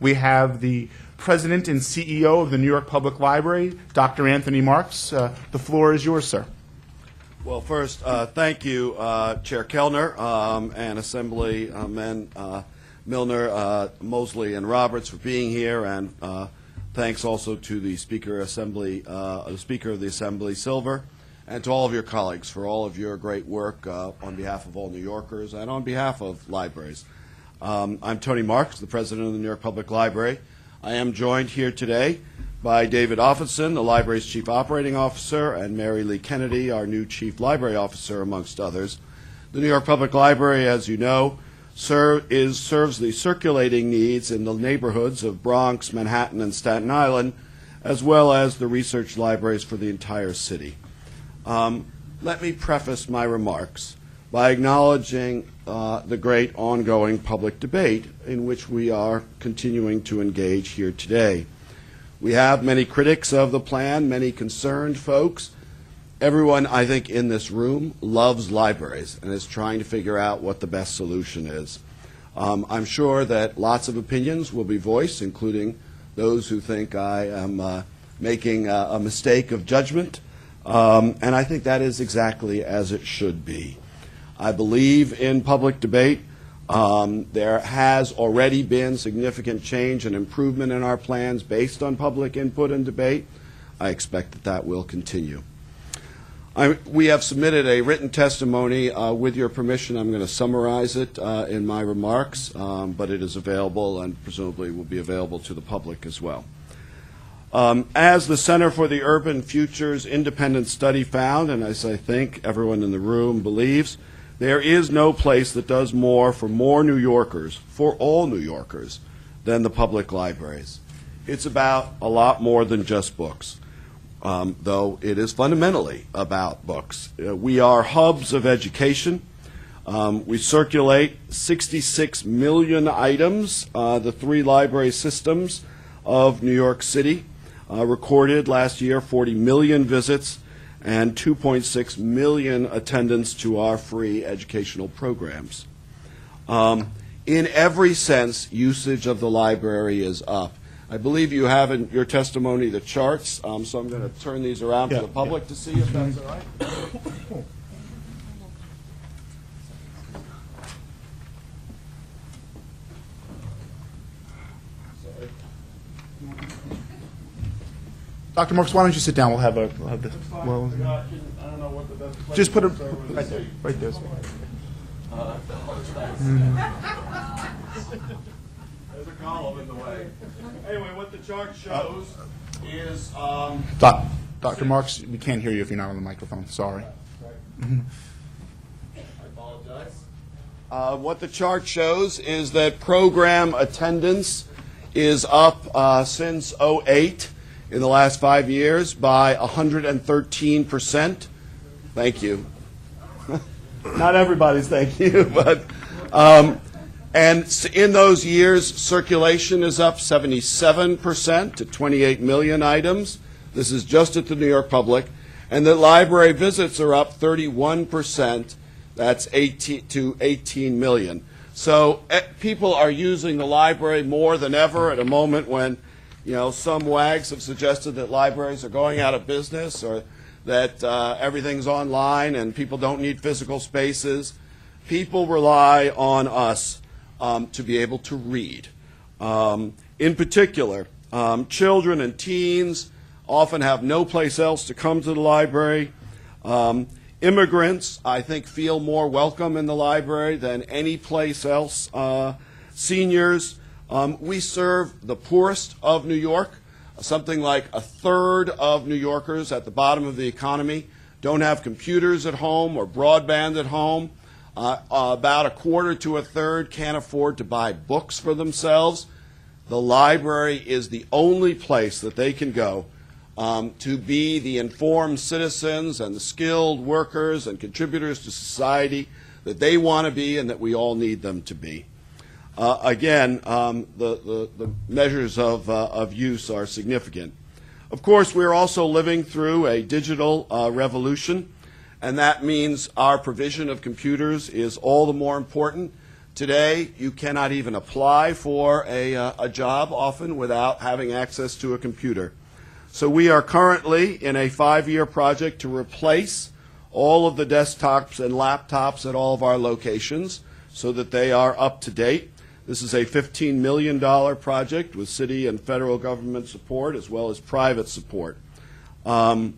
We have the President and CEO of the New York Public Library, Dr. Anthony Marx. The floor is yours, sir. Well, first, thank you, Chair Kellner and Assemblymen Milner, Mosley, and Roberts for being here, and thanks also to the Speaker of the Assembly, Silver, and to all of your colleagues for all of your great work on behalf of all New Yorkers and on behalf of libraries. I'm Tony Marx, the President of the New York Public Library. I am joined here today by David Offenson, the library's Chief Operating Officer, and Mary Lee Kennedy, our new Chief Library Officer, amongst others. The New York Public Library, as you know, serves the circulating needs in the neighborhoods of Bronx, Manhattan, and Staten Island, as well as the research libraries for the entire city. Let me preface my remarks by acknowledging the great ongoing public debate in which we are continuing to engage here today. We have many critics of the plan, many concerned folks. Everyone, I think, in this room loves libraries and is trying to figure out what the best solution is. I'm sure that lots of opinions will be voiced, including those who think I am making a mistake of judgment, and I think that is exactly as it should be. I believe in public debate. There has already been significant change and improvement in our plans based on public input and debate. I expect that that will continue. We have submitted a written testimony. With your permission, I'm going to summarize it in my remarks, but it is available and presumably will be available to the public as well. As the Center for the Urban Future's independent study found, and as I think everyone in the room believes, there is no place that does more for more New Yorkers, for all New Yorkers, than the public libraries. It's about a lot more than just books. Though it is fundamentally about books. We are hubs of education. We circulate 66 million items. The three library systems of New York City recorded last year 40 million visits and 2.6 million attendance to our free educational programs. In every sense, usage of the library is up. I believe you have in your testimony the charts, so I'm going to turn these around to the public to see if that's all right. Dr. Marx, why don't you sit down? We'll have this. Well, I don't know what the best place just put it right there. Right there. There's a column in the way. Anyway, what the chart shows is... Dr. Marx, we can't hear you if you're not on the microphone. Sorry. I apologize. What the chart shows is that program attendance is up since '08 in the last 5 years by 113%. Thank you. Not everybody's thank you, but... and in those years, circulation is up 77% to 28 million items. This is just at the New York Public. And the library visits are up 31%. That's 18 million. So people are using the library more than ever at a moment when, you know, some wags have suggested that libraries are going out of business or that everything's online and people don't need physical spaces. People rely on us to be able to read. In particular, children and teens often have no place else to come to the library. Immigrants, I think, feel more welcome in the library than any place else. Seniors, we serve the poorest of New York. Something like a third of New Yorkers at the bottom of the economy don't have computers at home or broadband at home. About a quarter to a third can't afford to buy books for themselves. The library is the only place that they can go to be the informed citizens and the skilled workers and contributors to society that they want to be and that we all need them to be. Again, the measures of use are significant. Of course, we're also living through a digital revolution, and that means our provision of computers is all the more important Today, you cannot even apply for a job often without having access to a computer. So we are currently in a 5-year project to replace all of the desktops and laptops at all of our locations so that they are up to date. This is a $15 million project with city and federal government support as well as private support. In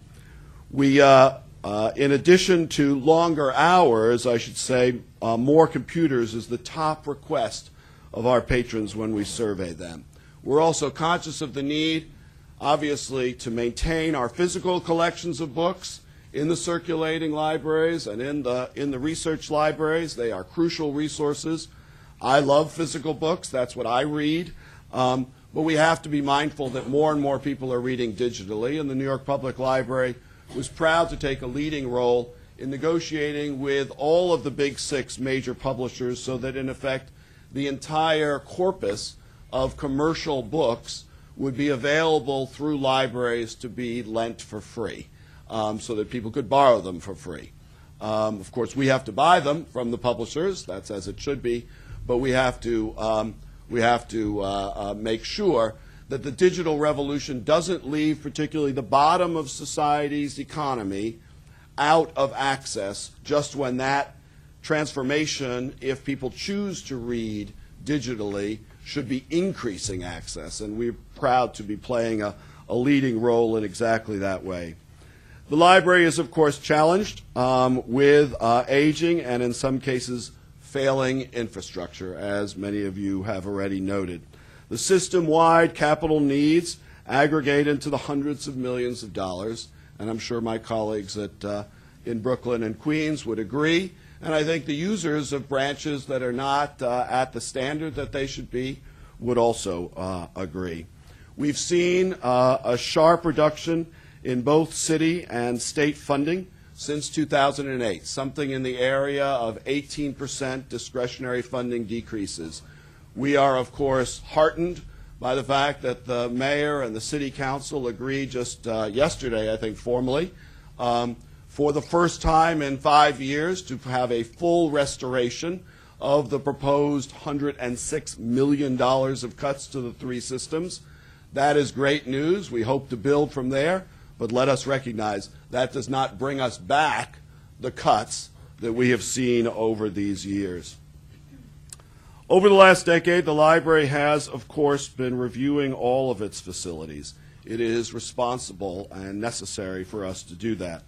addition to longer hours, I should say, more computers is the top request of our patrons when we survey them. We're also conscious of the need, obviously, to maintain our physical collections of books in the circulating libraries and in the research libraries. They are crucial resources. I love physical books. That's what I read. But we have to be mindful that more and more people are reading digitally, and the New York Public Library was proud to take a leading role in negotiating with all of the big 6 major publishers so that, in effect, the entire corpus of commercial books would be available through libraries to be lent for free, so that people could borrow them for free. Of course, we have to buy them from the publishers. That's as it should be, but we have to make sure that the digital revolution doesn't leave particularly the bottom of society's economy out of access just when that transformation, if people choose to read digitally, should be increasing access. And we're proud to be playing a leading role in exactly that way. The library is, of course, challenged with aging and, in some cases, failing infrastructure, as many of you have already noted. The system-wide capital needs aggregate into the hundreds of millions of dollars, and I'm sure my colleagues in Brooklyn and Queens would agree. And I think the users of branches that are not at the standard that they should be would also agree. We've seen a sharp reduction in both city and state funding since 2008, something in the area of 18% discretionary funding decreases. We are, of course, heartened by the fact that the mayor and the city council agreed just yesterday, I think formally, for the first time in 5 years to have a full restoration of the proposed $106 million of cuts to the 3 systems. That is great news. We hope to build from there, but let us recognize that does not bring us back the cuts that we have seen over these years. Over the last decade, the library has, of course, been reviewing all of its facilities. It is responsible and necessary for us to do that.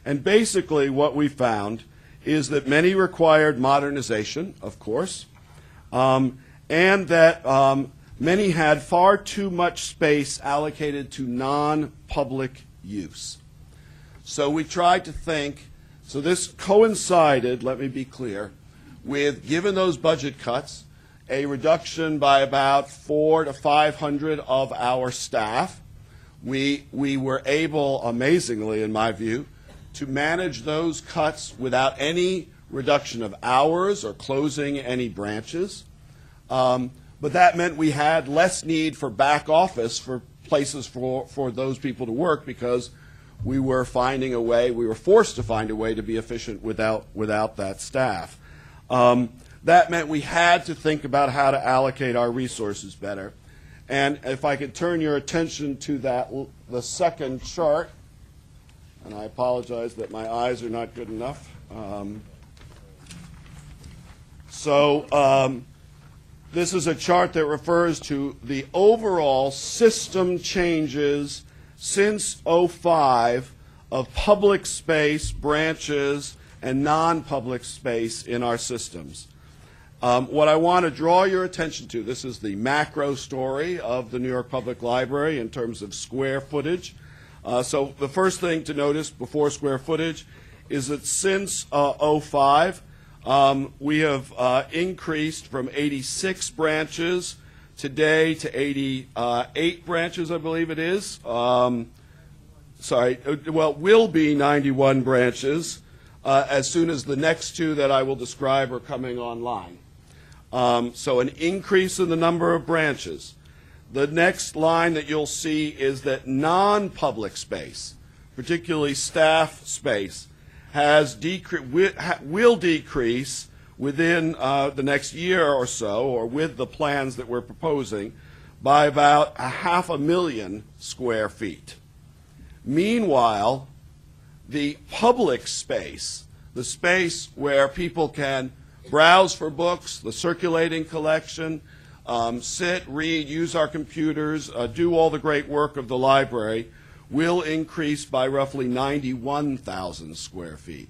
And basically what we found is that many required modernization, of course, and that many had far too much space allocated to non-public use. So we tried to think, so this coincided, let me be clear, with, given those budget cuts, a reduction by about 400 to 500 of our staff. We were able, amazingly in my view, to manage those cuts without any reduction of hours or closing any branches. But that meant we had less need for back office for places for those people to work because we were finding a way, we were forced to find a way to be efficient without that staff. That meant we had to think about how to allocate our resources better. And if I could turn your attention to the second chart, and I apologize that my eyes are not good enough. This is a chart that refers to the overall system changes since '05 of public space, branches, and non-public space in our systems. What I want to draw your attention to, this is the macro story of the New York Public Library in terms of square footage. So the first thing to notice before square footage is that since '05, we have increased from 86 branches today to 88 branches, I believe it is. Will be 91 branches as soon as the next 2 that I will describe are coming online. So an increase in the number of branches. The next line that you'll see is that non-public space, particularly staff space, will decrease within the next year or so, or with the plans that we're proposing, by about 500,000 square feet. Meanwhile, the public space, the space where people can browse for books, the circulating collection, sit, read, use our computers, do all the great work of the library, will increase by roughly 91,000 square feet.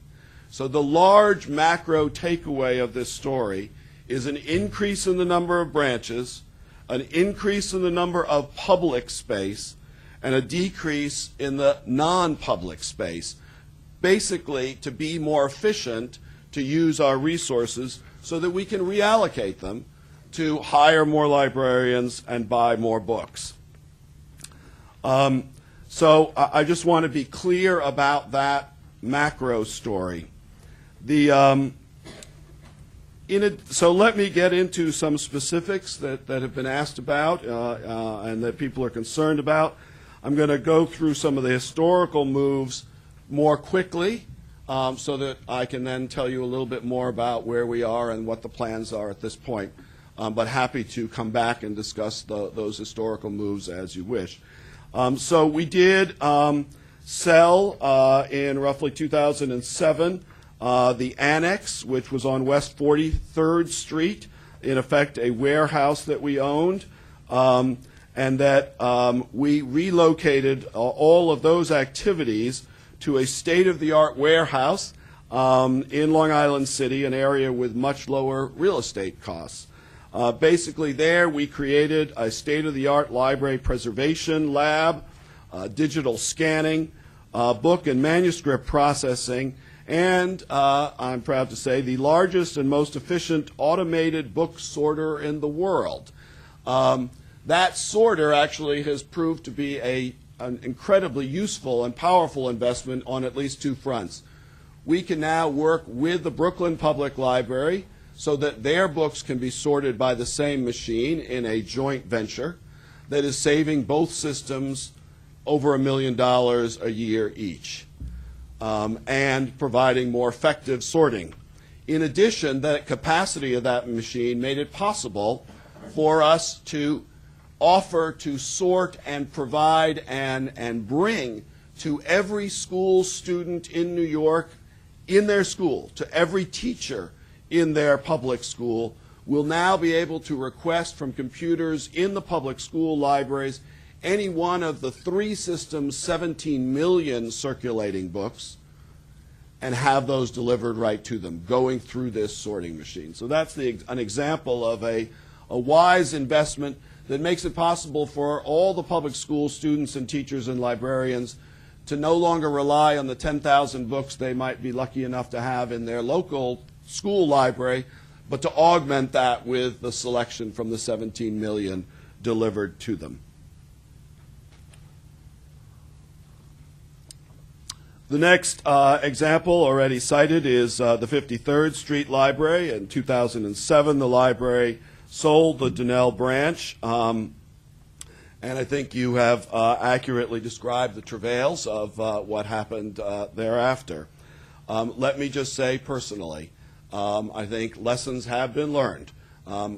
So the large macro takeaway of this story is an increase in the number of branches, an increase in the number of public space, and a decrease in the non-public space, basically to be more efficient to use our resources so that we can reallocate them to hire more librarians and buy more books. So I just want to be clear about that macro story. So let me get into some specifics that have been asked about and that people are concerned about. I'm going to go through some of the historical moves more quickly so that I can then tell you a little bit more about where we are and what the plans are at this point. But happy to come back and discuss those historical moves as you wish. So we did sell in roughly 2007 the annex, which was on West 43rd Street, in effect a warehouse that we owned, and that we relocated all of those activities to a state-of-the-art warehouse in Long Island City, an area with much lower real estate costs. Basically there we created a state-of-the-art library preservation lab, digital scanning, book and manuscript processing, and I'm proud to say the largest and most efficient automated book sorter in the world. That sorter actually has proved to be an incredibly useful and powerful investment on at least two fronts. We can now work with the Brooklyn Public Library so that their books can be sorted by the same machine in a joint venture that is saving both systems over $1 million a year each, and providing more effective sorting. In addition, the capacity of that machine made it possible for us to offer to sort and provide and bring to every school student in New York in their school, to every teacher in their public school, will now be able to request from computers in the public school libraries any one of the three systems' 17 million circulating books and have those delivered right to them, going through this sorting machine. So that's an example of a wise investment that makes it possible for all the public school students and teachers and librarians to no longer rely on the 10,000 books they might be lucky enough to have in their local school library, but to augment that with the selection from the 17 million delivered to them. The next example already cited is the 53rd Street Library. In 2007, the library sold the Donnell branch, and I think you have accurately described the travails of what happened thereafter. Let me just say personally, I think lessons have been learned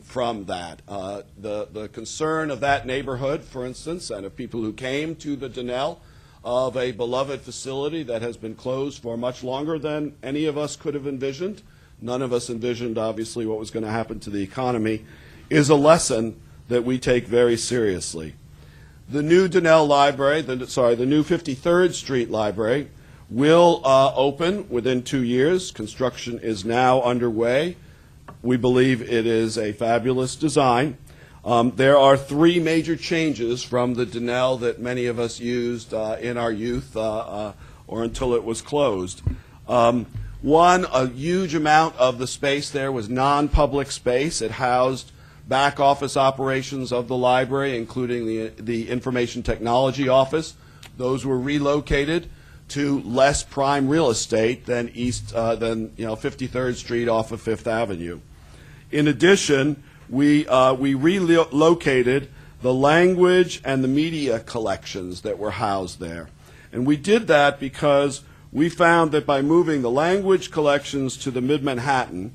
from that. The concern of that neighborhood, for instance, and of people who came to the Donnell, of a beloved facility that has been closed for much longer than any of us could have envisioned. None of us envisioned, obviously, what was going to happen to the economy, is a lesson that we take very seriously. The new Donnell Library, the new 53rd Street Library, will open within 2 years. Construction is now underway. We believe it is a fabulous design. There are three major changes from the Donnell that many of us used in our youth or until it was closed. One, a huge amount of the space there was non-public space. It housed back office operations of the library, including the information technology office. Those were relocated to less prime real estate than 53rd Street off of Fifth Avenue. In addition, we relocated the language and the media collections that were housed there. And we did that because we found that by moving the language collections to the mid-Manhattan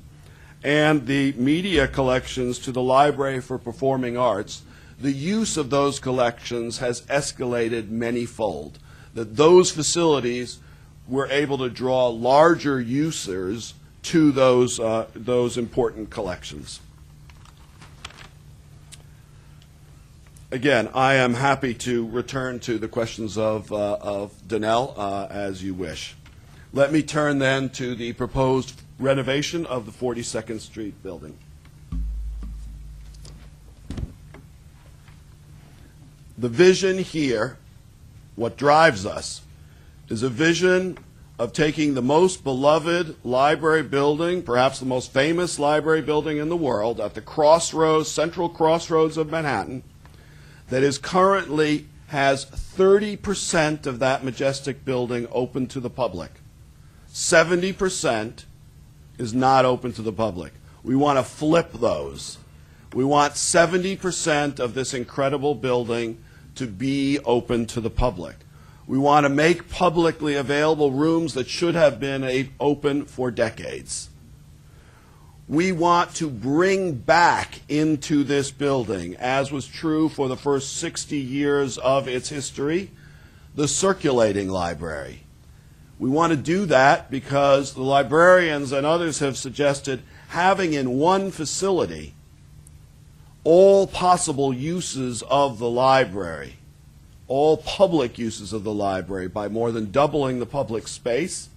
and the media collections to the Library for Performing Arts, the use of those collections has escalated many-fold. That those facilities were able to draw larger users to those important collections. Again, I am happy to return to the questions of Donnell as you wish. Let me turn then to the proposed renovation of the 42nd Street building. The vision here, what drives us, is a vision of taking the most beloved library building, perhaps the most famous library building in the world, at the crossroads, central crossroads of Manhattan, that is currently has 30% of that majestic building open to the public. 70% is not open to the public. We want to flip those. We want 70% of this incredible building to be open to the public. We want to make publicly available rooms that should have been open for decades. We want to bring back into this building, as was true for the first 60 years of its history, the circulating library. We want to do that because the librarians and others have suggested having in one facility all possible uses of the library, all public uses of the library, by more than doubling the public space,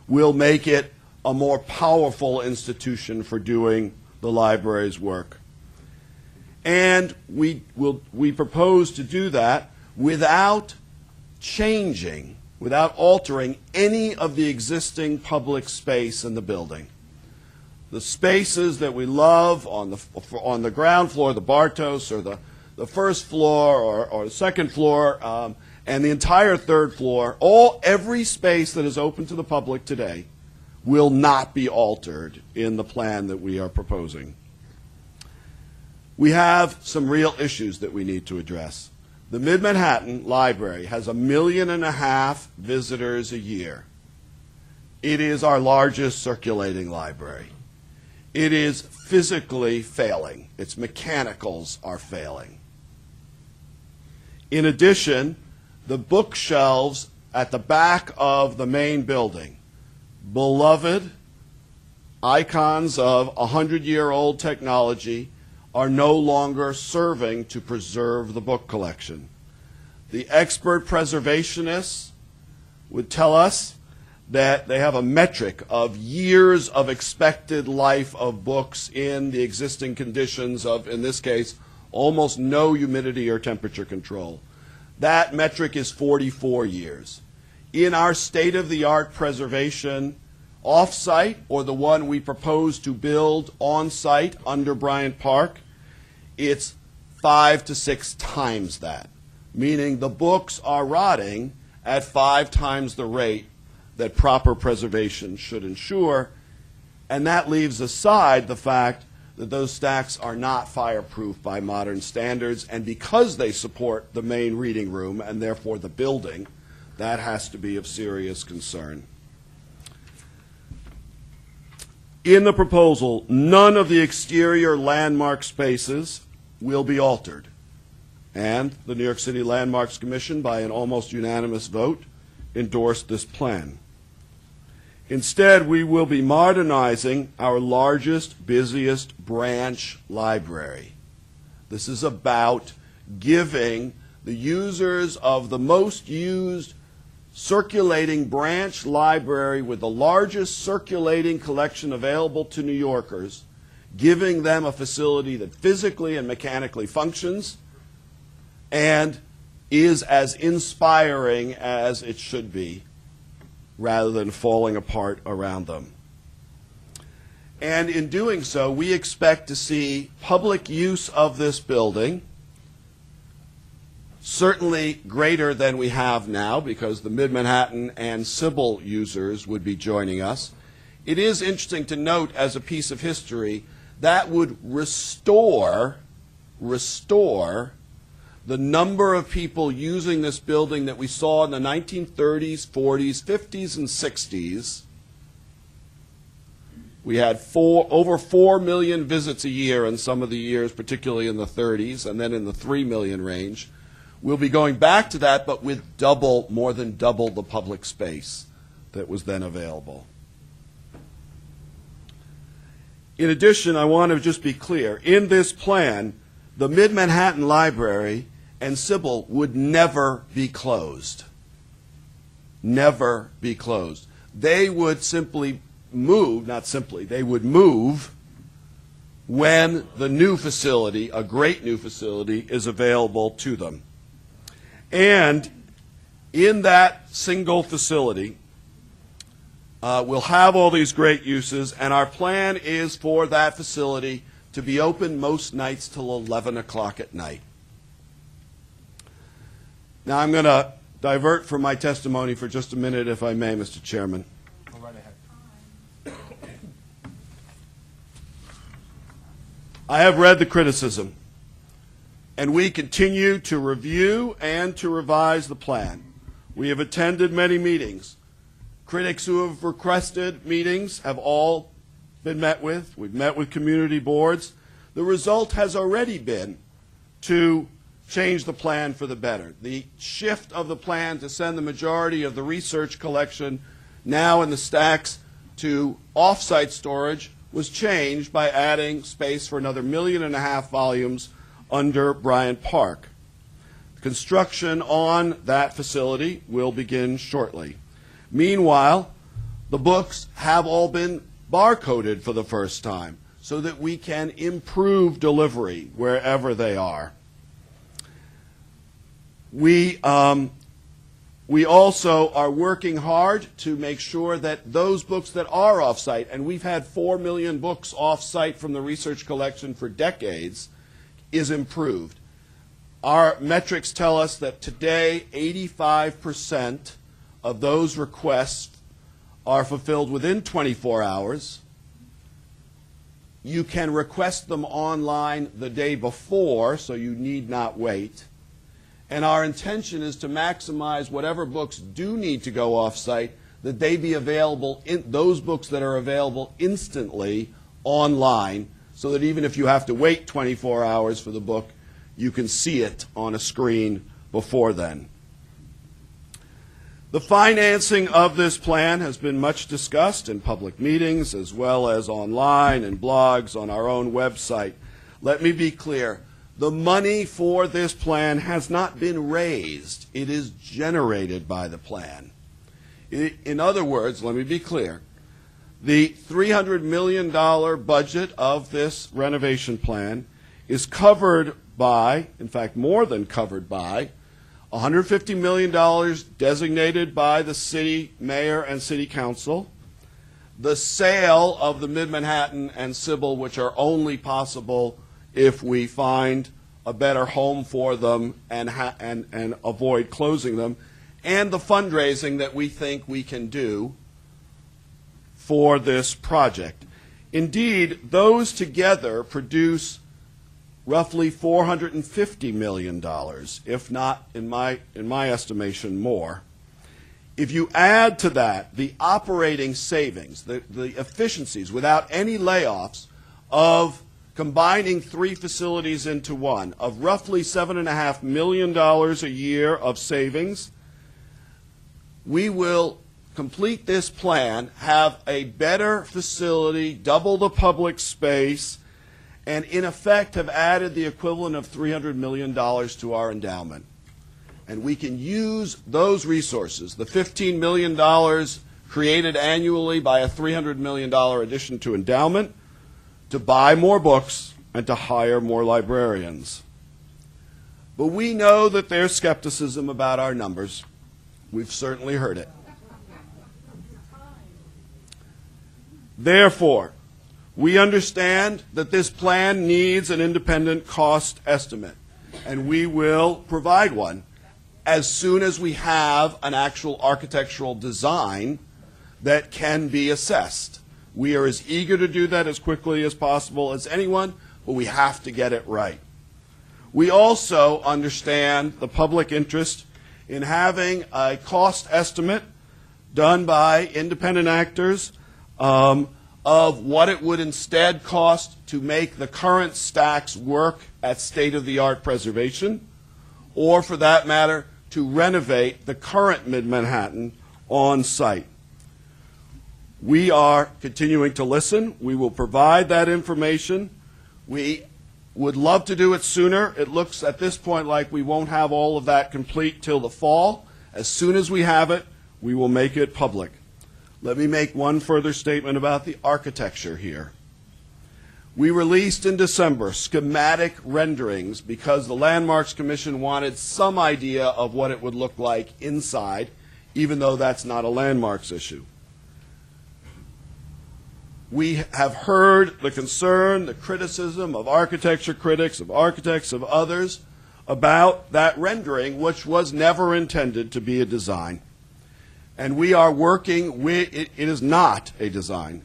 will make it a more powerful institution for doing the library's work. And we propose to do that without changing, without altering any of the existing public space in the building. The spaces that we love on the ground floor, the Bartos, or the first floor or the second floor, and the entire third floor, every space that is open to the public today will not be altered in the plan that we are proposing. We have some real issues that we need to address. The Mid-Manhattan Library has 1.5 million visitors a year. It is our largest circulating library. It is physically failing. Its mechanicals are failing. In addition, the bookshelves at the back of the main building, beloved icons of 100-year-old technology, are no longer serving to preserve the book collection. The expert preservationists would tell us that they have a metric of years of expected life of books in the existing conditions of, in this case, almost no humidity or temperature control. That metric is 44 years. In our state-of-the-art preservation off-site, or the one we propose to build on-site under Bryant Park, it's 5 to 6 times that, meaning the books are rotting at 5 times the rate that proper preservation should ensure, and that leaves aside the fact that those stacks are not fireproof by modern standards, and because they support the main reading room and therefore the building, that has to be of serious concern. In the proposal, none of the exterior landmark spaces will be altered, and the New York City Landmarks Commission, by an almost unanimous vote, endorsed this plan. Instead, we will be modernizing our largest, busiest branch library. This is about giving the users of the most used circulating branch library with the largest circulating collection available to New Yorkers, giving them a facility that physically and mechanically functions and is as inspiring as it should be, rather than falling apart around them. And in doing so, we expect to see public use of this building certainly greater than we have now, because the Mid-Manhattan and Sybil users would be joining us. It is interesting to note, as a piece of history, that would restore the number of people using this building that we saw in the 1930s, 40s, 50s, and 60s, We had over 4 million visits a year in some of the years, particularly in the 30s, and then in the 3 million range. We'll be going back to that, but with more than double the public space that was then available. In addition, I want to just be clear, in this plan, the Mid-Manhattan Library and Sybil would never be closed. Never be closed. They would simply move, not simply, they would move when the new facility, a great new facility, is available to them. And in that single facility, we'll have all these great uses, and our plan is for that facility to be open most nights till 11 o'clock at night. Now I'm going to divert from my testimony for just a minute, if I may, Mr. Chairman. Go right ahead. I have read the criticism, and we continue to review and to revise the plan. We have attended many meetings. Critics who have requested meetings have all been met with. We've met with community boards. The result has already been to change the plan for the better. The shift of the plan to send the majority of the research collection now in the stacks to off-site storage was changed by adding space for another 1.5 million volumes under Bryant Park. Construction on that facility will begin shortly. Meanwhile, the books have all been barcoded for the first time so that we can improve delivery wherever they are. We also are working hard to make sure that those books that are off-site, and we've had 4 million books off-site from the research collection for decades, is improved. Our metrics tell us that today 85% of those requests are fulfilled within 24 hours. You can request them online the day before, so you need not wait. And our intention is to maximize whatever books do need to go off-site, that they be available, those books that are available instantly online, so that even if you have to wait 24 hours for the book, you can see it on a screen before then. The financing of this plan has been much discussed in public meetings as well as online and blogs on our own website. Let me be clear. The money for this plan has not been raised. It is generated by the plan. In other words, let me be clear. The $300 million budget of this renovation plan is covered by, in fact, more than covered by, $150 million designated by the city mayor and city council, the sale of the Mid-Manhattan and Sybil, which are only possible if we find a better home for them and avoid closing them, and the fundraising that we think we can do for this project. Indeed, those together produce roughly $450 million, if not, in my estimation, more. If you add to that the operating savings, the efficiencies without any layoffs of combining 3 facilities into one, of roughly $7.5 million a year of savings, we will complete this plan, have a better facility, double the public space, and in effect have added the equivalent of $300 million to our endowment. And we can use those resources, the $15 million created annually by a $300 million addition to endowment, to buy more books and to hire more librarians. But we know that there's skepticism about our numbers. We've certainly heard it. Therefore, we understand that this plan needs an independent cost estimate, and we will provide one as soon as we have an actual architectural design that can be assessed. We are as eager to do that as quickly as possible as anyone, but we have to get it right. We also understand the public interest in having a cost estimate done by independent actors of what it would instead cost to make the current stacks work at state-of-the-art preservation, or for that matter, to renovate the current Mid-Manhattan on site. We are continuing to listen. We will provide that information. We would love to do it sooner. It looks at this point like we won't have all of that complete till the fall. As soon as we have it, we will make it public. Let me make one further statement about the architecture here. We released in December schematic renderings because the Landmarks Commission wanted some idea of what it would look like inside, even though that's not a landmarks issue. We have heard the concern, the criticism of architecture critics, of architects, of others, about that rendering, which was never intended to be a design. And we are working with, it is not a design.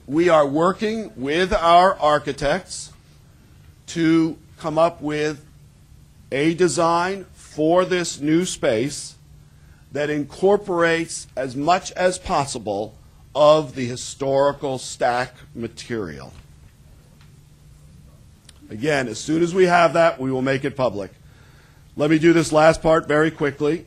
We are working with our architects to come up with a design for this new space that incorporates as much as possible of the historical stack material. Again, as soon as we have that, we will make it public. Let me do this last part very quickly.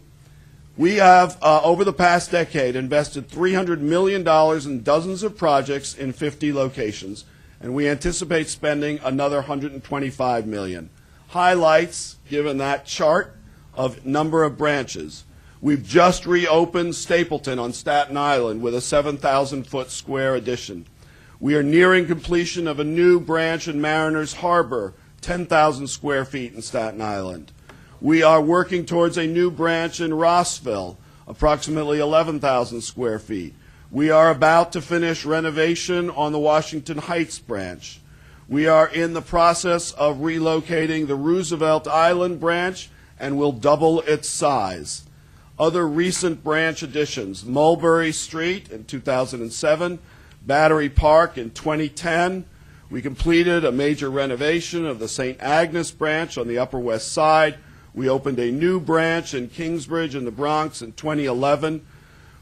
We have, over the past decade, invested $300 million in dozens of projects in 50 locations, and we anticipate spending another $125 million. Highlights, given that chart, of number of branches. We've just reopened Stapleton on Staten Island with a 7,000-foot square addition. We are nearing completion of a new branch in Mariners Harbor, 10,000 square feet in Staten Island. We are working towards a new branch in Rossville, approximately 11,000 square feet. We are about to finish renovation on the Washington Heights branch. We are in the process of relocating the Roosevelt Island branch and will double its size. Other recent branch additions: Mulberry Street in 2007, Battery Park in 2010. We completed a major renovation of the St. Agnes branch on the Upper West Side. We opened a new branch in Kingsbridge in the Bronx in 2011.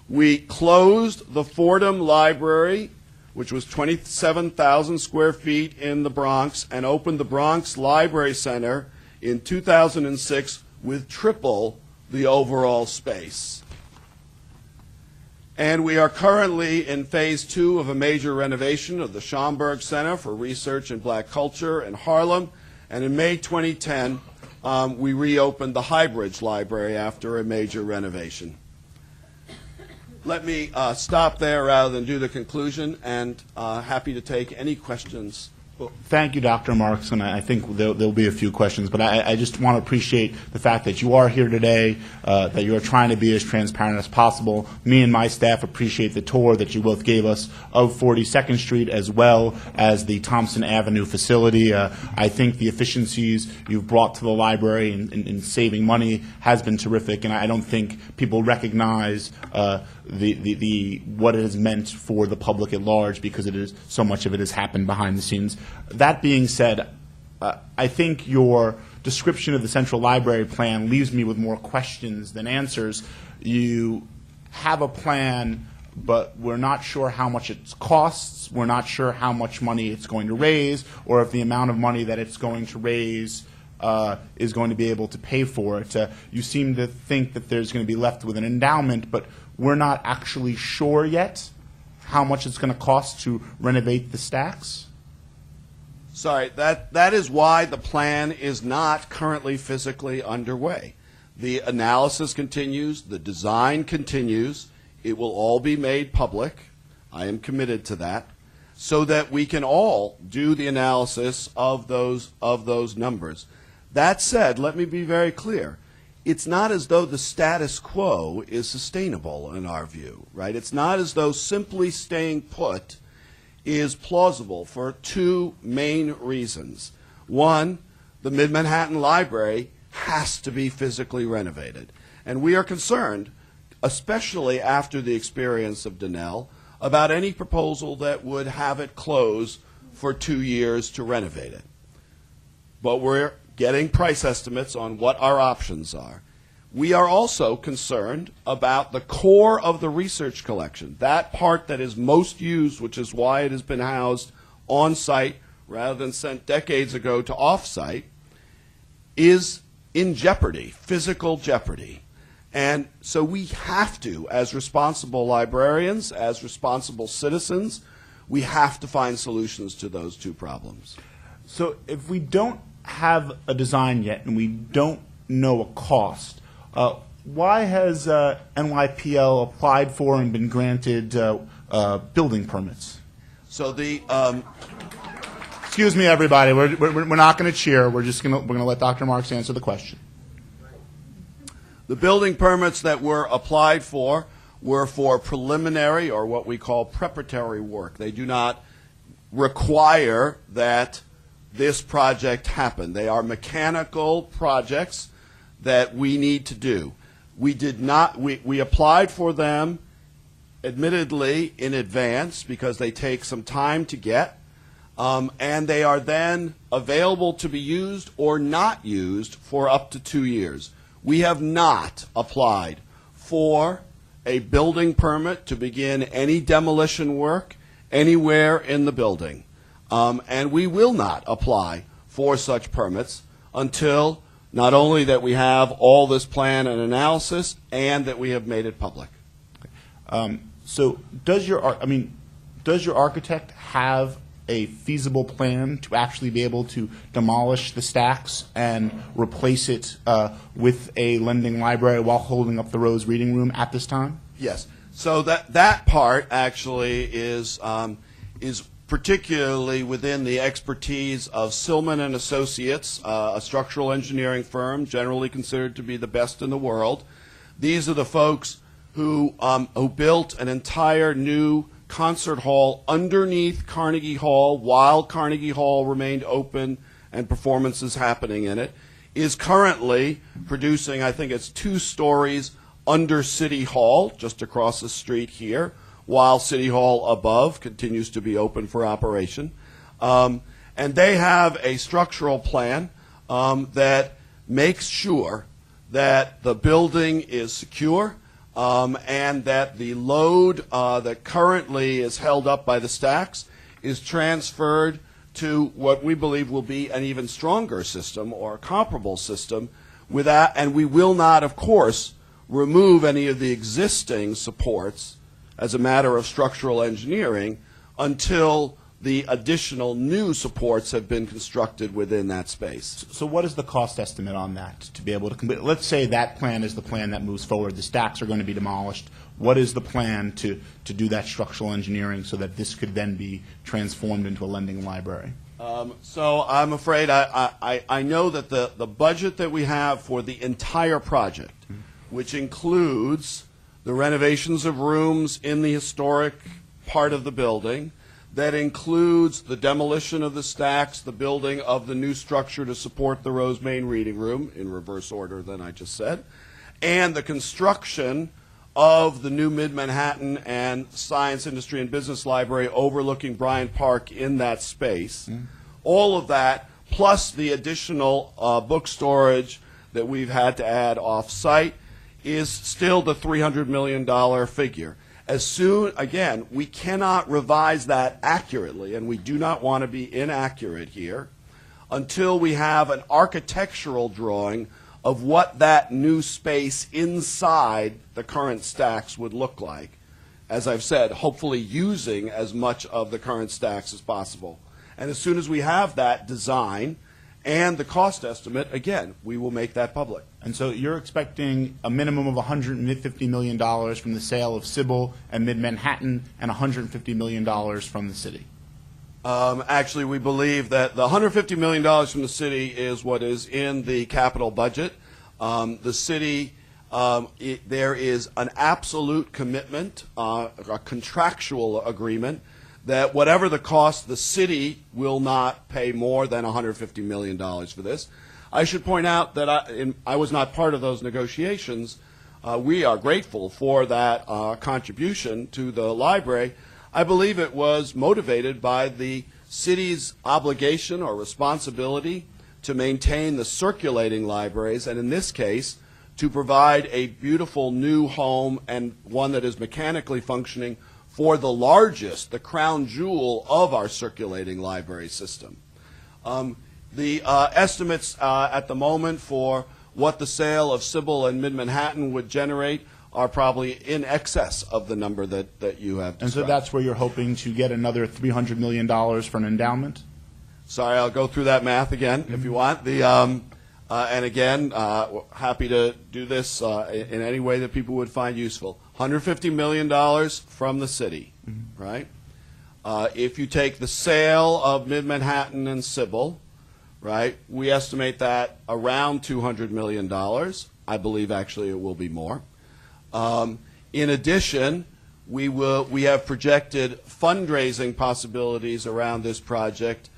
We closed the Fordham Library, which was 27,000 square feet in the Bronx, and opened the Bronx Library Center in 2006 with triple the overall space. And we are currently in phase 2 of a major renovation of the Schomburg Center for Research in Black Culture in Harlem. And in May 2010, we reopened the Highbridge Library after a major renovation. Let me stop there rather than do the conclusion, and happy to take any questions. Well, thank you, Dr. Marx, and I think there'll be a few questions, but I just want to appreciate the fact that you are here today, that you are trying to be as transparent as possible. Me and my staff appreciate the tour that you both gave us of 42nd Street as well as the Thompson Avenue facility. I think the efficiencies you've brought to the library in saving money has been terrific, and I don't think people recognize what it has meant for the public at large, because it is so much of it has happened behind the scenes. That being said, I think your description of the Central Library plan leaves me with more questions than answers. You have a plan, but we're not sure how much it costs. We're not sure how much money it's going to raise, or if the amount of money that it's going to raise is going to be able to pay for it. You seem to think that there's going to be left with an endowment, but we're not actually sure yet how much it's going to cost to renovate the stacks. Sorry, that is why the plan is not currently physically underway. The analysis continues, the design continues. It will all be made public. I am committed to that, so that we can all do the analysis of those numbers. That said, let me be very clear. It's not as though the status quo is sustainable in our view, right? It's not as though simply staying put is plausible for two main reasons. One, the Mid-Manhattan Library has to be physically renovated. And we are concerned, especially after the experience of Donnell, about any proposal that would have it close for 2 years to renovate it. But we're getting price estimates on what our options are. we are also concerned about the core of the research collection, that part that is most used, which is why it has been housed on-site rather than sent decades ago to off-site, is in jeopardy, physical jeopardy. And so we have to, as responsible librarians, as responsible citizens, we have to find solutions to those two problems. So if we don't have a design yet and we don't know a cost, why has NYPL applied for and been granted building permits? So the excuse me, everybody. We're not going to cheer. We're going to let Dr. Marx answer the question. The building permits that were applied for were for preliminary or what we call preparatory work. They do not require that this project happen. They are mechanical projects that we need to do. We applied for them admittedly in advance because they take some time to get, and they are then available to be used or not used for up to 2 years. We have not applied for a building permit to begin any demolition work anywhere in the building. And we will not apply for such permits until not only that we have all this plan and analysis and that we have made it public. So does your architect have a feasible plan to actually be able to demolish the stacks and replace it with a lending library while holding up the Rose Reading Room at this time? Yes. So that part actually is particularly within the expertise of Millman and Associates, a structural engineering firm generally considered to be the best in the world. These are the folks who built an entire new concert hall underneath Carnegie Hall while Carnegie Hall remained open and performances happening in it, is currently producing, I think it's 2 stories under City Hall, just across the street here, while City Hall above continues to be open for operation. And they have a structural plan that makes sure that the building is secure, and that the load that currently is held up by the stacks is transferred to what we believe will be an even stronger system or a comparable system without, and we will not, of course, remove any of the existing supports as a matter of structural engineering until the additional new supports have been constructed within that space. So what is the cost estimate on that to be able to complete? Let's say that plan is the plan that moves forward. The stacks are going to be demolished. What is the plan to do that structural engineering so that this could then be transformed into a lending library? So I'm afraid I know that the budget that we have for the entire project, which includes the renovations of rooms in the historic part of the building, that includes the demolition of the stacks, the building of the new structure to support the Rose Main Reading Room, in reverse order than I just said, and the construction of the new Mid-Manhattan and Science, Industry, and Business Library overlooking Bryant Park in that space. All of that, plus the additional book storage that we've had to add off-site, is still the $300 million figure. As soon, again, we cannot revise that accurately, and we do not want to be inaccurate here, until we have an architectural drawing of what that new space inside the current stacks would look like. As I've said, hopefully using as much of the current stacks as possible. And as soon as we have that design and the cost estimate, again, we will make that public. And so you're expecting a minimum of $150 million from the sale of Sybil and Mid-Manhattan and $150 million from the city? Actually, we believe that the $150 million from the city is what is in the capital budget. The city, there is an absolute commitment, a contractual agreement, that whatever the cost, the city will not pay more than $150 million for this. I should point out that I was not part of those negotiations. We are grateful for that contribution to the library. I believe it was motivated by the city's obligation or responsibility to maintain the circulating libraries, and in this case, to provide a beautiful new home and one that is mechanically functioning for the largest, the crown jewel of our circulating library system. The estimates at the moment for what the sale of Sybil and Mid-Manhattan would generate are probably in excess of the number that you have described. And so that's where you're hoping to get another $300 million for an endowment? Sorry, I'll go through that math again if you want. And again, happy to do this in any way that people would find useful. $150 million from the city, right? If you take the sale of Mid-Manhattan and Sybil, right, we estimate that around $200 million. I believe actually it will be more. In addition, we have projected fundraising possibilities around this project.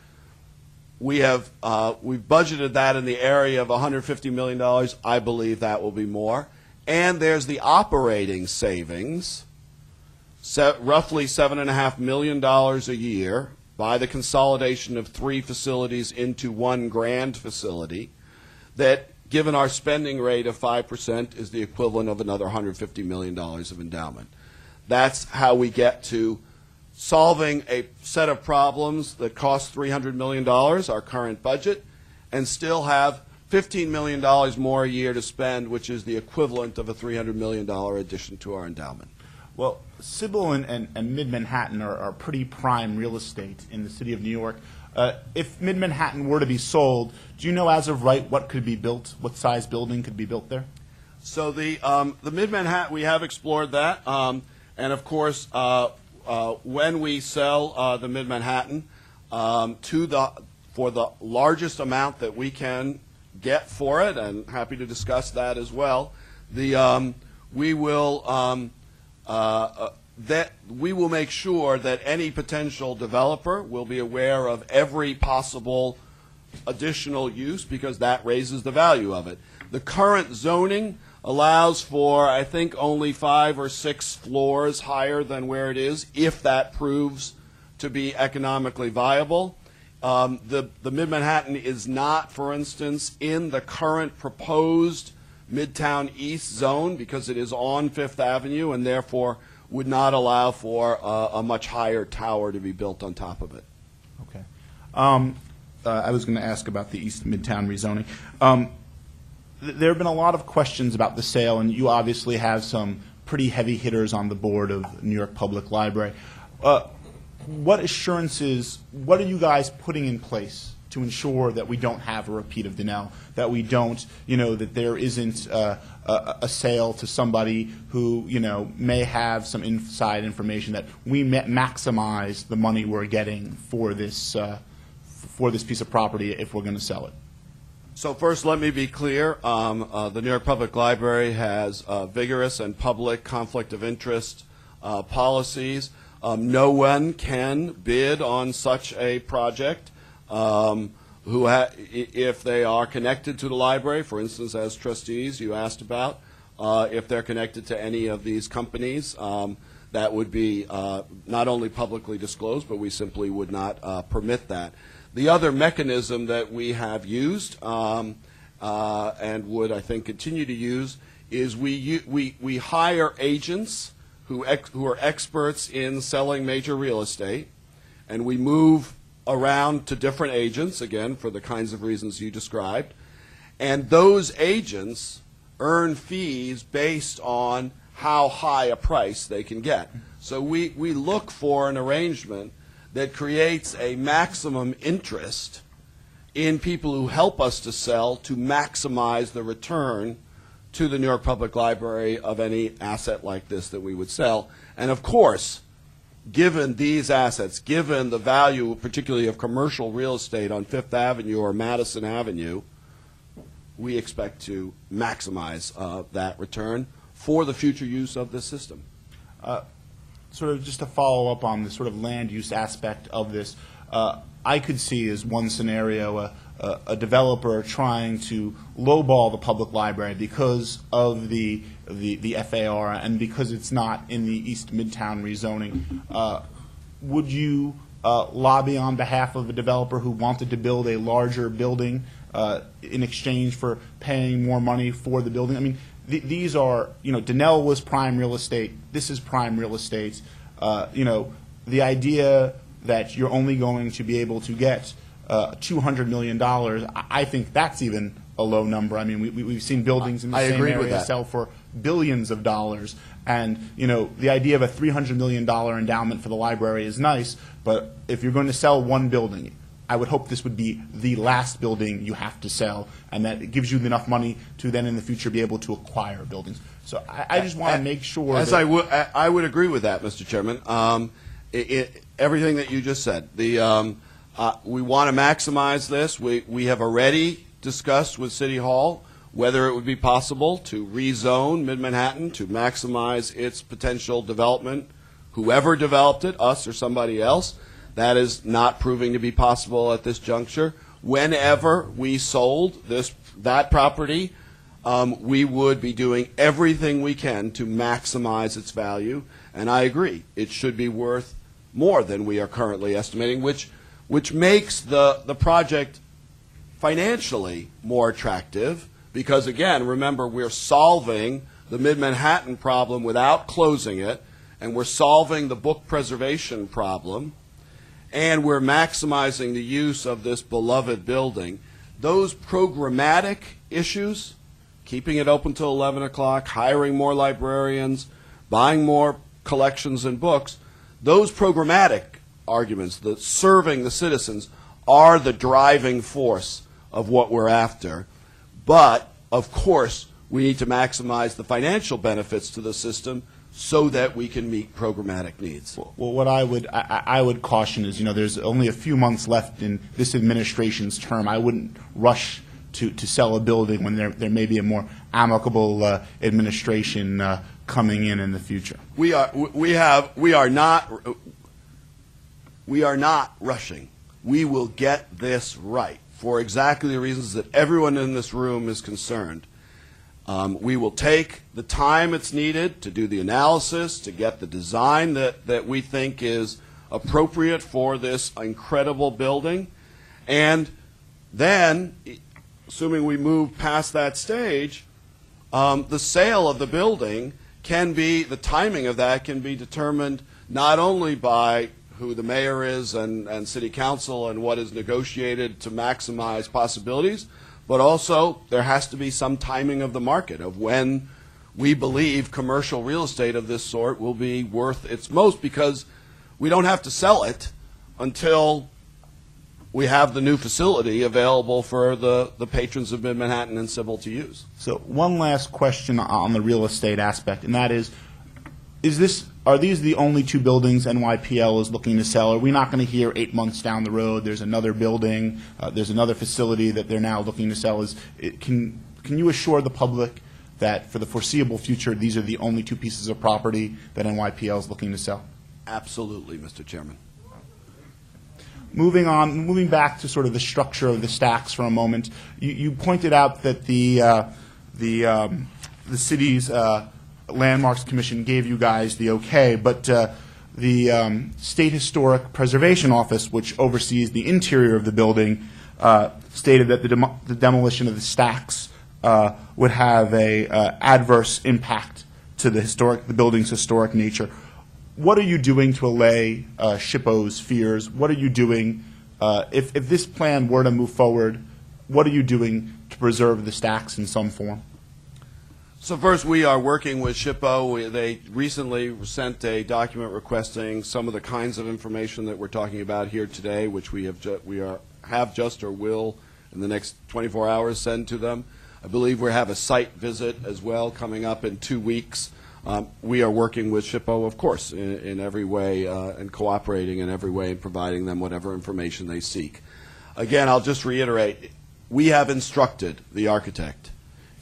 We've budgeted that in the area of $150 million. I believe that will be more. And there's the operating savings, roughly $7.5 million a year by the consolidation of 3 facilities into one grand facility that, given our spending rate of 5%, is the equivalent of another $150 million of endowment. That's how we get to solving a set of problems that cost $300 million, our current budget, and still have $15 million more a year to spend, which is the equivalent of a $300 million addition to our endowment. Well, Sybil and Mid-Manhattan are pretty prime real estate in the city of New York. If Mid-Manhattan were to be sold, do you know as of right what could be built, what size building could be built there? So the Mid-Manhattan, we have explored that. And of course, when we sell the Mid-Manhattan for the largest amount that we can get for it, and happy to discuss that as well, we will make sure that any potential developer will be aware of every possible additional use, because that raises the value of it. The current zoning allows for, I think, only 5 or 6 floors higher than where it is, if that proves to be economically viable. The Mid-Manhattan is not, for instance, in the current proposed Midtown East zone, because it is on Fifth Avenue and therefore would not allow for a much higher tower to be built on top of it. Okay. I was going to ask about the East Midtown rezoning. There have been a lot of questions about the sale, and you obviously have some pretty heavy hitters on the board of New York Public Library. What assurances, what are you guys putting in place to ensure that we don't have a repeat of Donnell, that we don't, that there isn't a sale to somebody who, may have some inside information, that we maximize the money we're getting for this piece of property if we're going to sell it? So first, let me be clear. The New York Public Library has vigorous and public conflict of interest policies. No one can bid on such a project if they are connected to the library, for instance, as trustees you asked about. If they're connected to any of these companies, that would be not only publicly disclosed, but we simply would not permit that. The other mechanism that we have used and would, I think, continue to use is we hire agents who are experts in selling major real estate, and we move around to different agents, again, for the kinds of reasons you described, and those agents earn fees based on how high a price they can get. So we look for an arrangement that creates a maximum interest in people who help us to sell to maximize the return to the New York Public Library of any asset like this that we would sell. And of course, given these assets, given the value particularly of commercial real estate on Fifth Avenue or Madison Avenue, we expect to maximize that return for the future use of this system. Sort of just to follow up on the sort of land use aspect of this, I could see as one scenario a developer trying to lowball the public library because of the FAR and because it's not in the East Midtown rezoning. Would you lobby on behalf of a developer who wanted to build a larger building in exchange for paying more money for the building. I mean, these are, Donnell was prime real estate. This is prime real estate. The idea that you're only going to be able to get $200 million, I think that's even a low number. I mean, we've seen buildings in the same area sell for billions of dollars. And, the idea of a $300 million endowment for the library is nice, but if you're going to sell one building, I would hope this would be the last building you have to sell, and that it gives you enough money to then in the future be able to acquire buildings. So I just want to make sure I would agree with that, Mr. Chairman. Everything that you just said. We want to maximize this. We have already discussed with City Hall whether it would be possible to rezone Mid-Manhattan to maximize its potential development. Whoever developed it, us or somebody else, that is not proving to be possible at this juncture. Whenever we sold that property, we would be doing everything we can to maximize its value. And I agree, it should be worth more than we are currently estimating, which makes the project financially more attractive because, again, remember, we're solving the Mid-Manhattan problem without closing it, and we're solving the book preservation problem, and we're maximizing the use of this beloved building. Those programmatic issues, keeping it open till 11 o'clock, hiring more librarians, buying more collections and books, those programmatic arguments, the serving the citizens, are the driving force of what we're after. But, of course, we need to maximize the financial benefits to the system so that we can meet programmatic needs. Well, what I would caution is, there's only a few months left in this administration's term. I wouldn't rush to sell a building when there may be a more amicable administration coming in the future. We are not rushing. We will get this right for exactly the reasons that everyone in this room is concerned. We will take the time it's needed to do the analysis, to get the design that we think is appropriate for this incredible building. And then, assuming we move past that stage, the sale of the building the timing of that can be determined not only by who the mayor is and city council and what is negotiated to maximize possibilities, but also there has to be some timing of the market of when we believe commercial real estate of this sort will be worth its most, because we don't have to sell it until we have the new facility available for the patrons of Mid-Manhattan and Sybil to use. So one last question on the real estate aspect, and that is are these the only two buildings NYPL is looking to sell? Are we not going to hear 8 months down the road there's another building, there's another facility that they're now looking to sell? Can you assure the public that for the foreseeable future these are the only two pieces of property that NYPL is looking to sell? Absolutely, Mr. Chairman. Moving back to sort of the structure of the stacks for a moment, you pointed out that the city's Landmarks Commission gave you guys the okay, but the State Historic Preservation Office, which oversees the interior of the building, stated that the demolition of the stacks would have a adverse impact to the building's historic nature. What are you doing to allay SHPO's fears? What are you doing if this plan were to move forward? What are you doing to preserve the stacks in some form? So first, we are working with SHPO. They recently sent a document requesting some of the kinds of information that we're talking about here today, which we have just or will in the next 24 hours send to them. I believe we have a site visit as well coming up in 2 weeks. We are working with SHPO, of course, in every way and cooperating in every way and providing them whatever information they seek. Again, I'll just reiterate, we have instructed the architect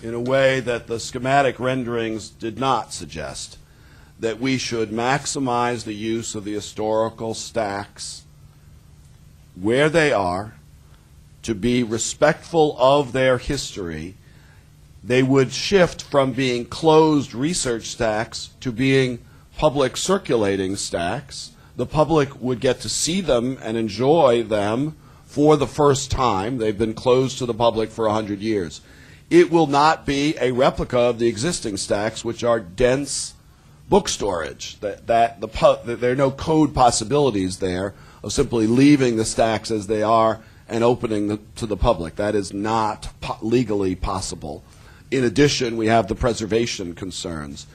in a way that the schematic renderings did not suggest, that we should maximize the use of the historical stacks where they are, to be respectful of their history. They would shift from being closed research stacks to being public circulating stacks. The public would get to see them and enjoy them for the first time. They've been closed to the public for 100 years. It will not be a replica of the existing stacks, which are dense book storage. There are no code possibilities there of simply leaving the stacks as they are and opening to the public. That is not legally possible. In addition, we have the preservation concerns.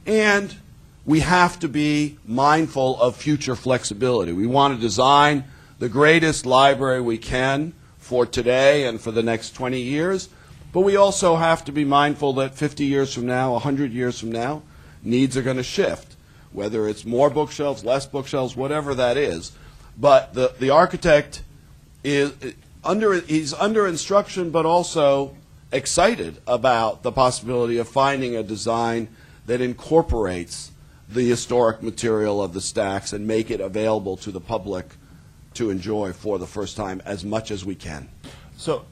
And we have to be mindful of future flexibility. We want to design the greatest library we can for today and for the next 20 years, but we also have to be mindful that 50 years from now, 100 years from now, needs are going to shift, whether it's more bookshelves, less bookshelves, whatever that is. But the architect he's under instruction, but also excited about the possibility of finding a design that incorporates the historic material of the stacks and make it available to the public to enjoy for the first time as much as we can. So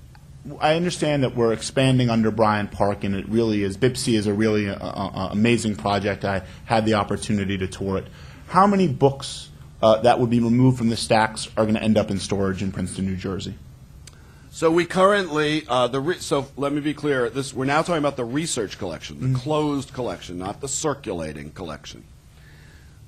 I understand that we're expanding under Bryant Park, and it really is, BIPSI is a really amazing project. I had the opportunity to tour it. How many books that would be removed from the stacks are going to end up in storage in Princeton, New Jersey? So we currently, so let me be clear, we're now talking about the research collection, the closed collection, not the circulating collection.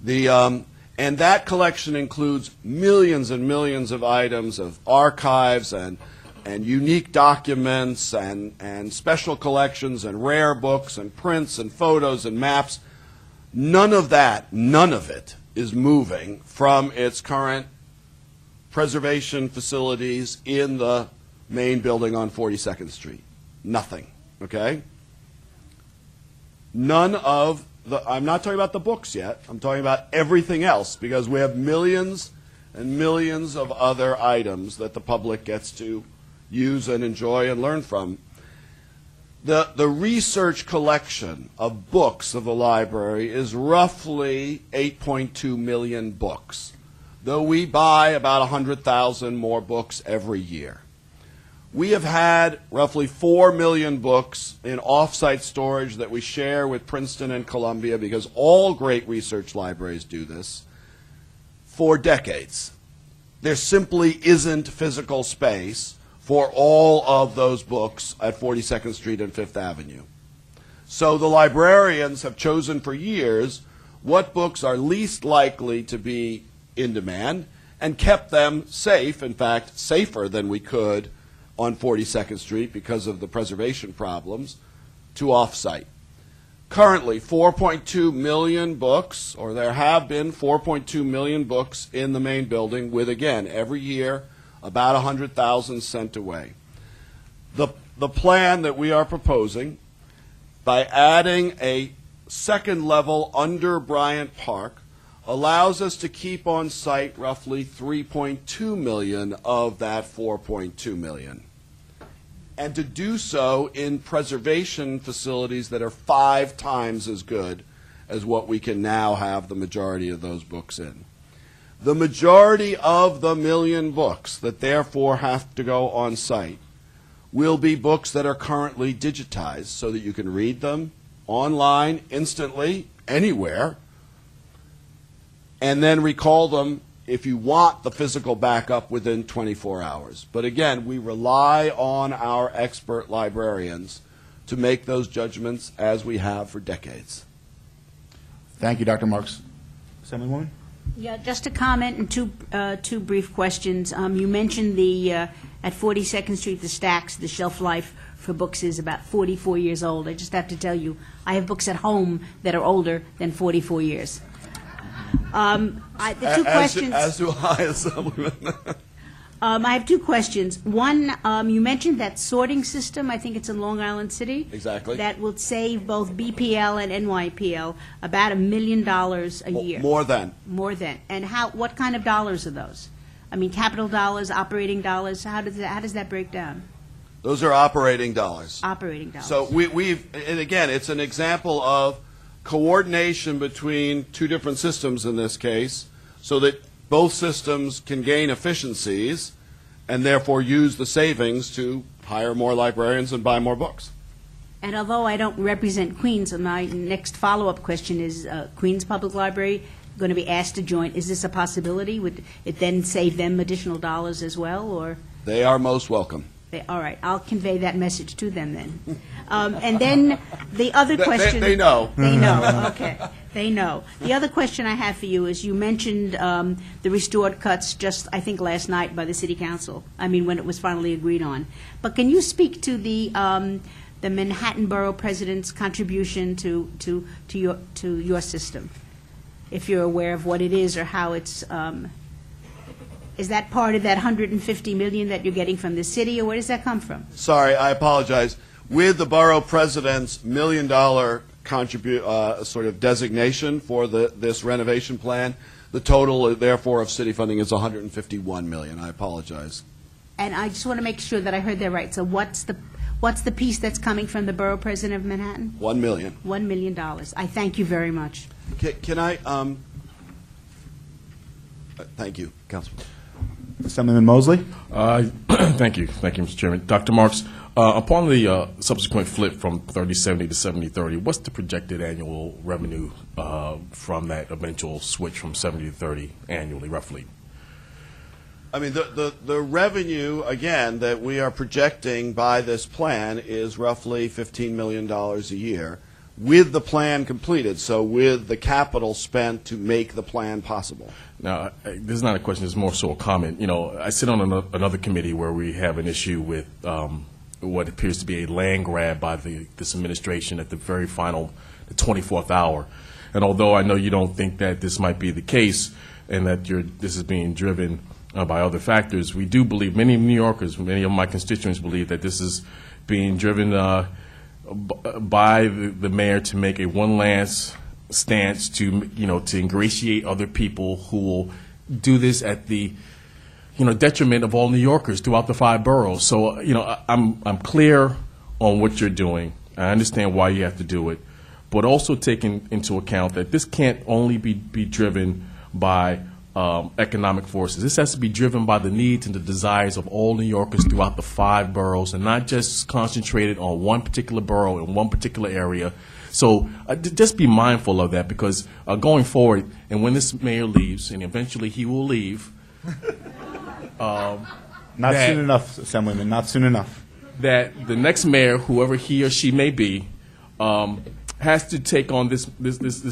And that collection includes millions and millions of items of archives and unique documents and special collections and rare books and prints and photos and maps. None of it is moving from its current preservation facilities in the main building on 42nd Street. Nothing, okay? None of I'm not talking about the books yet. I'm talking about everything else, because we have millions and millions of other items that the public gets to use and enjoy and learn from. The research collection of books of the library is roughly 8.2 million books, though we buy about 100,000 more books every year. We have had roughly 4 million books in off-site storage that we share with Princeton and Columbia, because all great research libraries do this, for decades. There simply isn't physical space for all of those books at 42nd Street and Fifth Avenue. So the librarians have chosen for years what books are least likely to be in demand and kept them safe, in fact, safer than we could on 42nd Street because of the preservation problems, to off-site. Currently, 4.2 million books, or there have been 4.2 million books in the main building, with, again, every year, about 100,000 sent away. The plan that we are proposing, by adding a second level under Bryant Park, allows us to keep on site roughly 3.2 million of that 4.2 million. And to do so in preservation facilities that are 5 times as good as what we can now have the majority of those books in. The majority of the million books that therefore have to go on site will be books that are currently digitized so that you can read them online instantly, anywhere, and then recall them if you want the physical backup within 24 hours. But again, we rely on our expert librarians to make those judgments, as we have for decades. Thank you, Dr. Marx. Assemblywoman? Yeah, just a comment and two brief questions. You mentioned at 42nd Street, the stacks, the shelf life for books is about 44 years old. I just have to tell you, I have books at home that are older than 44 years. The two questions. As do I, Assemblyman. I have 2 questions. One, you mentioned that sorting system, I think it's in Long Island City. Exactly. That will save both BPL and NYPL about $1 million a year. More than. More than. And what kind of dollars are those? I mean, capital dollars, operating dollars, how does that break down? Those are operating dollars. Operating dollars. So and again, it's an example of coordination between 2 different systems in this case, so that both systems can gain efficiencies and therefore use the savings to hire more librarians and buy more books. And although I don't represent Queens, my next follow-up question is, Queens Public Library going to be asked to join? Is this a possibility? Would it then save them additional dollars as well, or? They are most welcome. All right, I'll convey that message to them then. And then the other question. They know. They know, okay. They know. The other question I have for you is you mentioned the restored cuts just, I think, last night by the City Council. I mean, when it was finally agreed on. But can you speak to the Manhattan Borough President's contribution to your system? If you're aware of what it is or how it's, is that part of that $150 million that you're getting from the city, or where does that come from? Sorry, I apologize. With the borough president's $1 million sort of designation for this renovation plan, the total, therefore, of city funding is $151 million. I apologize. And I just want to make sure that I heard that right. So what's the piece that's coming from the borough president of Manhattan? $1 million. $1 million. I thank you very much. Can I? Thank you, Councilman. Assemblyman Mosley? Thank you, Mr. Chairman. Dr. Marx, upon the subsequent flip from 30/70 to 70/30, what's the projected annual revenue from that eventual switch from 70 to 30 annually, roughly? I mean, the revenue, again, that we are projecting by this plan is roughly $15 million a year with the plan completed, so with the capital spent to make the plan possible. Now, this is not a question, it's more so a comment. You know, I sit on another committee where we have an issue with what appears to be a land grab by this administration at the very final, the 24th hour. And although I know you don't think that this might be the case and that this is being driven by other factors, we do believe, many New Yorkers, many of my constituents believe that this is being driven by the mayor to make a one last stance to ingratiate other people who will do this at the detriment of all New Yorkers throughout the 5 boroughs. So I'm clear on what you're doing. I understand why you have to do it, but also taking into account that this can't only be driven by economic forces. This has to be driven by the needs and the desires of all New Yorkers throughout the 5 boroughs, and not just concentrated on one particular borough in one particular area. So just be mindful of that, because going forward, and when this mayor leaves, and eventually he will leave, not soon enough, Assemblyman, not soon enough. That the next mayor, whoever he or she may be, has to take on this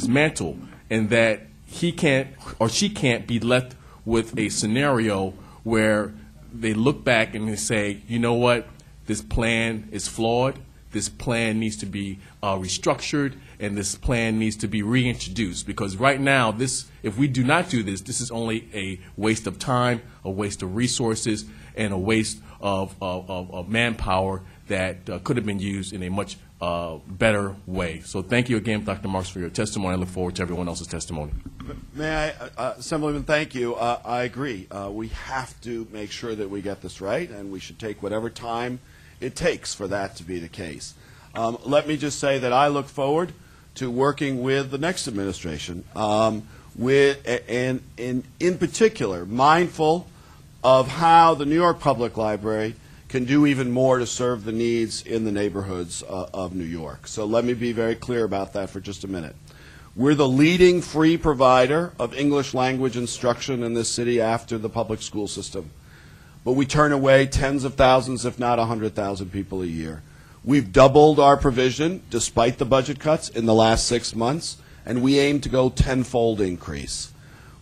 mantle, and that he can't or she can't be left with a scenario where they look back and they say, you know what, this plan is flawed, this plan needs to be restructured, and this plan needs to be reintroduced. Because right now, if we do not do this, this is only a waste of time, a waste of resources, and a waste of manpower that could have been used in a much better way. So thank you again, Dr. Marx, for your testimony. I look forward to everyone else's testimony. May I, Assemblyman, thank you. I agree. We have to make sure that we get this right, and we should take whatever time it takes for that to be the case. Let me just say that I look forward to working with the next administration, in particular, mindful of how the New York Public Library can do even more to serve the needs in the neighborhoods of New York. So let me be very clear about that for just a minute. We're the leading free provider of English language instruction in this city after the public school system. But we turn away tens of thousands, if not 100,000 people a year. We've doubled our provision, despite the budget cuts, in the last 6 months, and we aim to go tenfold increase.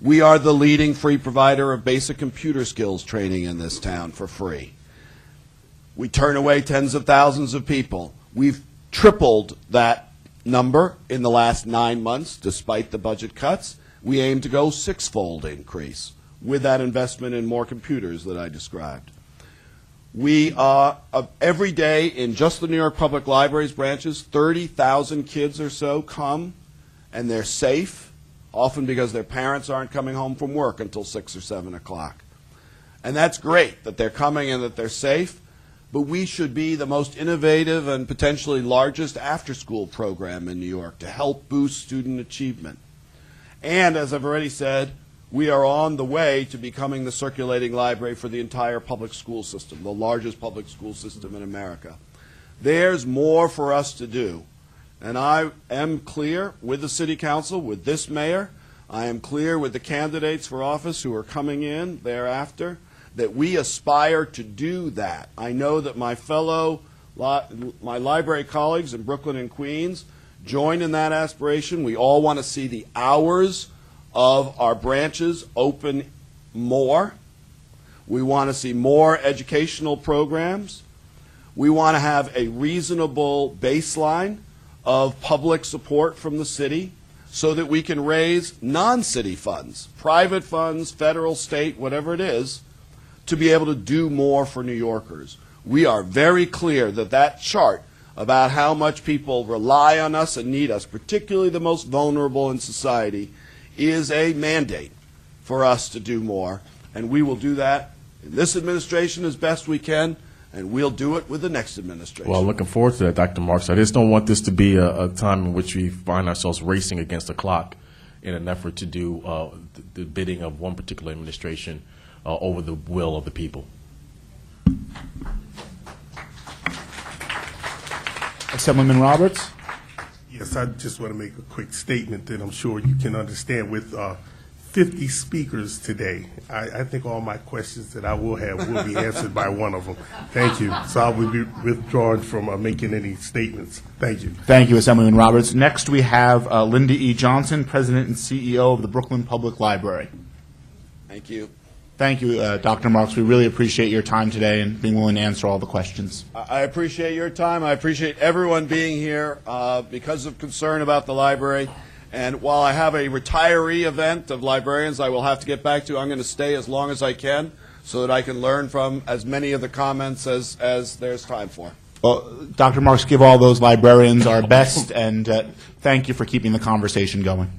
We are the leading free provider of basic computer skills training in this town for free. We turn away tens of thousands of people. We've tripled that number in the last 9 months, despite the budget cuts. We aim to go sixfold increase with that investment in more computers that I described. We every day in just the New York Public Library's branches, 30,000 kids or so come, and they're safe, often because their parents aren't coming home from work until 6 or 7 o'clock. And that's great that they're coming and that they're safe, but we should be the most innovative and potentially largest after-school program in New York to help boost student achievement. And as I've already said, we are on the way to becoming the circulating library for the entire public school system, the largest public school system in America. There's more for us to do. And I am clear with the City Council, with this mayor, I am clear with the candidates for office who are coming in thereafter, that we aspire to do that. I know that my my library colleagues in Brooklyn and Queens join in that aspiration. We all want to see the hours of our branches open more. We want to see more educational programs. We want to have a reasonable baseline of public support from the city so that we can raise non-city funds, private funds, federal, state, whatever it is, to be able to do more for New Yorkers. We are very clear that that chart about how much people rely on us and need us, particularly the most vulnerable in society, is a mandate for us to do more. And we will do that in this administration as best we can, and we'll do it with the next administration. Well, looking forward to that, Dr. Marx. I just don't want this to be a time in which we find ourselves racing against the clock in an effort to do the bidding of one particular administration over the will of the people. Assemblyman Roberts? Yes, I just want to make a quick statement that I'm sure you can understand. With 50 speakers today, I think all my questions that I will have will be answered by one of them. Thank you. So I will be withdrawing from making any statements. Thank you. Thank you, Assemblyman Roberts. Next we have Linda E. Johnson, President and CEO of the Brooklyn Public Library. Thank you. Thank you, Dr. Marx. We really appreciate your time today and being willing to answer all the questions. I appreciate your time. I appreciate everyone being here because of concern about the library. And while I have a retiree event of librarians I will have to get back to, I'm going to stay as long as I can so that I can learn from as many of the comments as there's time for. Well, Dr. Marx, give all those librarians our best, and thank you for keeping the conversation going.